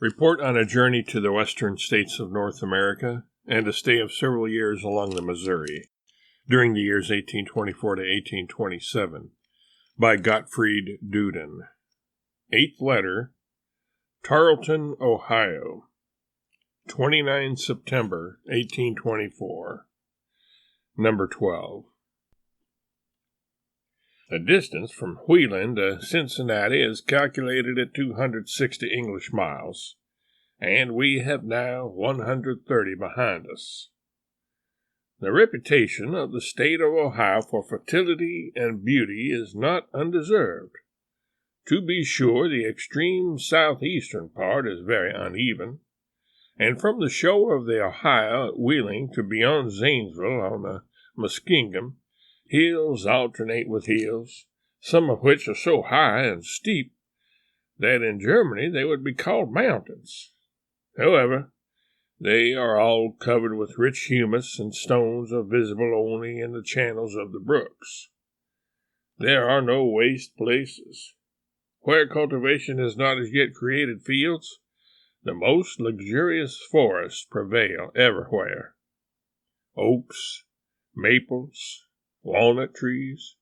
Report on a journey to the western states of North America and a stay of several years along the Missouri during the years 1824 to 1827 by Gottfried Duden. Eighth letter, Tarlton, Ohio, 29 September 1824. Number 12. The distance from Wheeling to Cincinnati is calculated at 260 English miles, and we have now 130 behind us. The reputation of the state of Ohio for fertility and beauty is not undeserved. To be sure, the extreme southeastern part is very uneven, and from the shore of the Ohio at Wheeling to beyond Zanesville on the Muskingum, hills alternate with hills, some of which are so high and steep that in Germany they would be called mountains. However, they are all covered with rich humus, and stones are visible only in the channels of the brooks. There are no waste places. Where cultivation has not as yet created fields, the most luxurious forests prevail everywhere. Oaks, maples, walnut trees,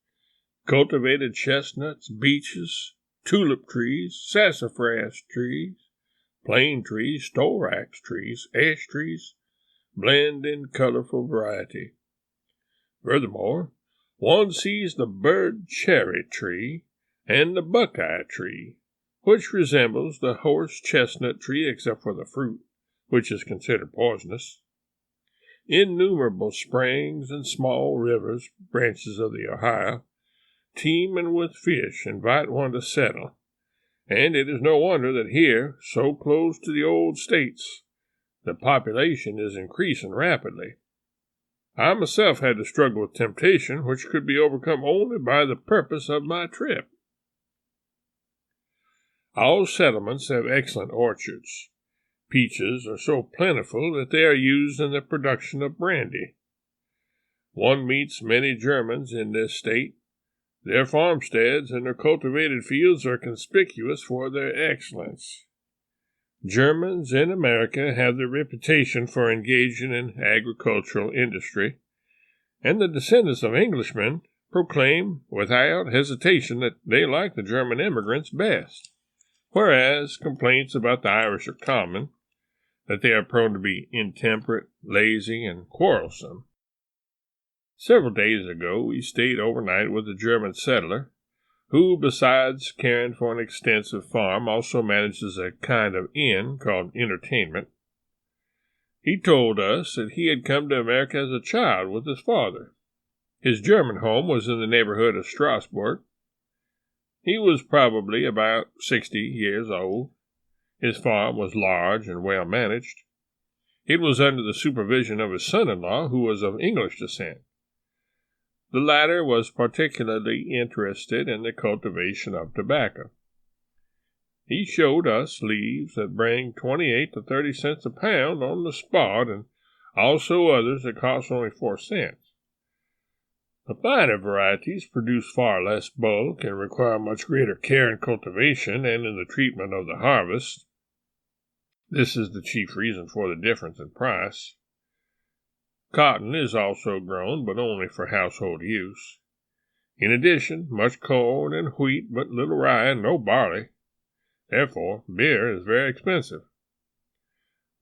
cultivated chestnuts, beeches, tulip trees, sassafras trees, plane trees, storax trees, ash trees blend in colorful variety. Furthermore, one sees the bird cherry tree and the buckeye tree, which resembles the horse chestnut tree except for the fruit, which is considered poisonous. Innumerable springs and small rivers, branches of the Ohio, teeming with fish, invite one to settle, and it is no wonder that here, so close to the old states, the population is increasing rapidly. I myself had to struggle with temptation, which could be overcome only by the purpose of my trip. All settlements have excellent orchards. Peaches are so plentiful that they are used in the production of brandy. One meets many Germans in this state. Their farmsteads and their cultivated fields are conspicuous for their excellence. Germans in America have the reputation for engaging in agricultural industry, and the descendants of Englishmen proclaim without hesitation that they like the German immigrants best, whereas complaints about the Irish are common, that they are prone to be intemperate, lazy, and quarrelsome. Several days ago we stayed overnight with a German settler, who, besides caring for an extensive farm, also manages a kind of inn called Entertainment. He told us that he had come to America as a child with his father. His German home was in the neighborhood of Strasbourg. He was probably about 60 years old. His farm was large and well managed. It was under the supervision of his son-in-law, who was of English descent. The latter was particularly interested in the cultivation of tobacco. He showed us leaves that bring 28 to 30 cents a pound on the spot, and also others that cost only 4 cents. The finer varieties produce far less bulk and require much greater care in cultivation and in the treatment of the harvest. This is the chief reason for the difference in price. Cotton is also grown, but only for household use. In addition, much corn and wheat, but little rye and no barley. Therefore, beer is very expensive.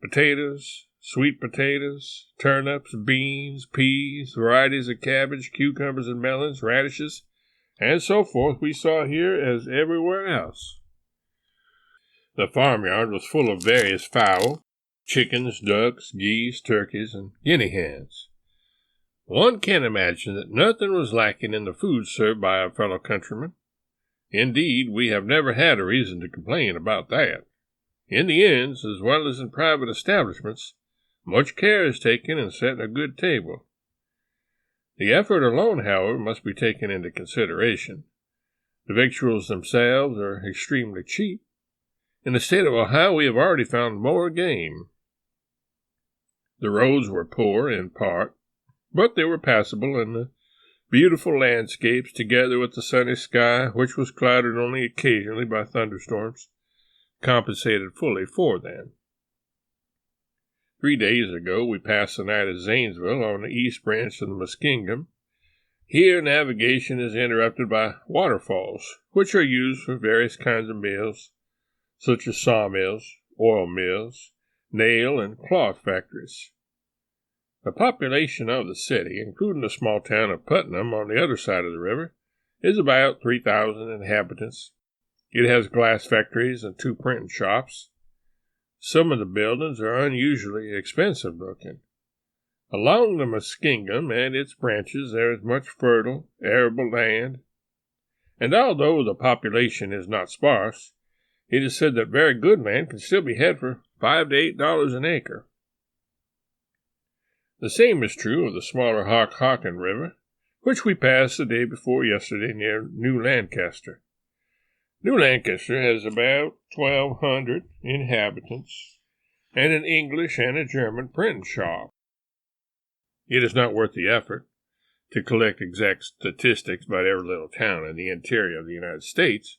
Potatoes, sweet potatoes, turnips, beans, peas, varieties of cabbage, cucumbers and melons, radishes, and so forth we saw here as everywhere else. The farmyard was full of various fowl, chickens, ducks, geese, turkeys, and guinea hens. One can imagine that nothing was lacking in the food served by our fellow countrymen. Indeed, we have never had a reason to complain about that. In the inns, as well as in private establishments, much care is taken in setting a good table. The effort alone, however, must be taken into consideration. The victuals themselves are extremely cheap. In the state of Ohio, we have already found more game. The roads were poor in part, but they were passable, and the beautiful landscapes, together with the sunny sky, which was clouded only occasionally by thunderstorms, compensated fully for them. 3 days ago, we passed the night at Zanesville on the east branch of the Muskingum. Here, navigation is interrupted by waterfalls, which are used for various kinds of mills, such as sawmills, oil mills, nail and cloth factories. The population of the city, including the small town of Putnam on the other side of the river, is about 3,000 inhabitants. It has glass factories and 2 printing shops. Some of the buildings are unusually expensive looking. Along the Muskingum and its branches there is much fertile, arable land, and although the population is not sparse, it is said that very good land can still be had for $5 to $8 an acre. The same is true of the smaller Hockhockin River, which we passed the day before yesterday near New Lancaster. New Lancaster has about 1,200 inhabitants and an English and a German printing shop. It is not worth the effort to collect exact statistics about every little town in the interior of the United States.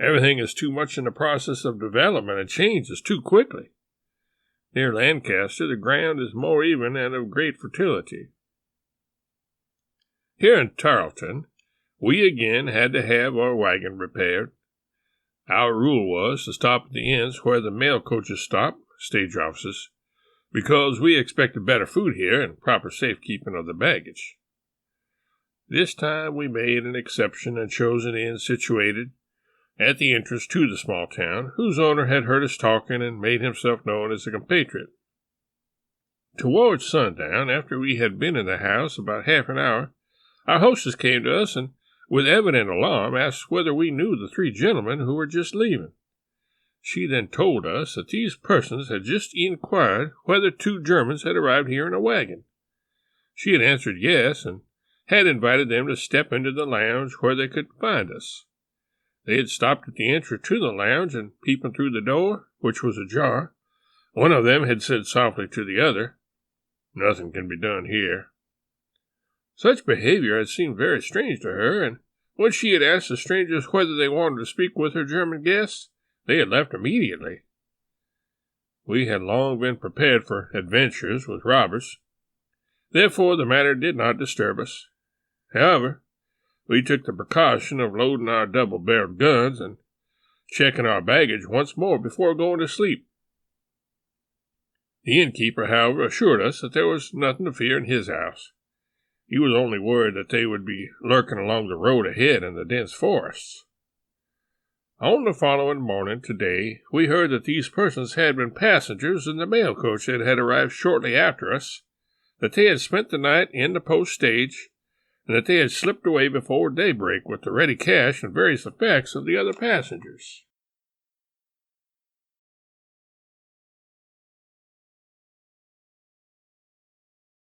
Everything is too much in the process of development and changes too quickly. Near Lancaster, the ground is more even and of great fertility. Here in Tarlton, we again had to have our wagon repaired. Our rule was to stop at the inns where the mail coaches stop, stage offices, because we expected better food here and proper safekeeping of the baggage. This time we made an exception and chose an inn situated at the entrance to the small town, whose owner had heard us talking and made himself known as a compatriot. Towards sundown, after we had been in the house about half an hour, our hostess came to us and, with evident alarm, asked whether we knew the 3 gentlemen who were just leaving. She then told us that these persons had just inquired whether 2 Germans had arrived here in a wagon. She had answered yes, and had invited them to step into the lounge where they could find us. They had stopped at the entrance to the lounge, and peeping through the door, which was ajar, one of them had said softly to the other, "Nothing can be done here." Such behavior had seemed very strange to her, and when she had asked the strangers whether they wanted to speak with her German guests, they had left immediately. We had long been prepared for adventures with robbers. Therefore the matter did not disturb us. However, we took the precaution of loading our double-barreled guns and checking our baggage once more before going to sleep. The innkeeper, however, assured us that there was nothing to fear in his house. He was only worried that they would be lurking along the road ahead in the dense forests. On the following morning, today, we heard that these persons had been passengers in the mail coach that had arrived shortly after us, that they had spent the night in the post stage, and that they had slipped away before daybreak with the ready cash and various effects of the other passengers.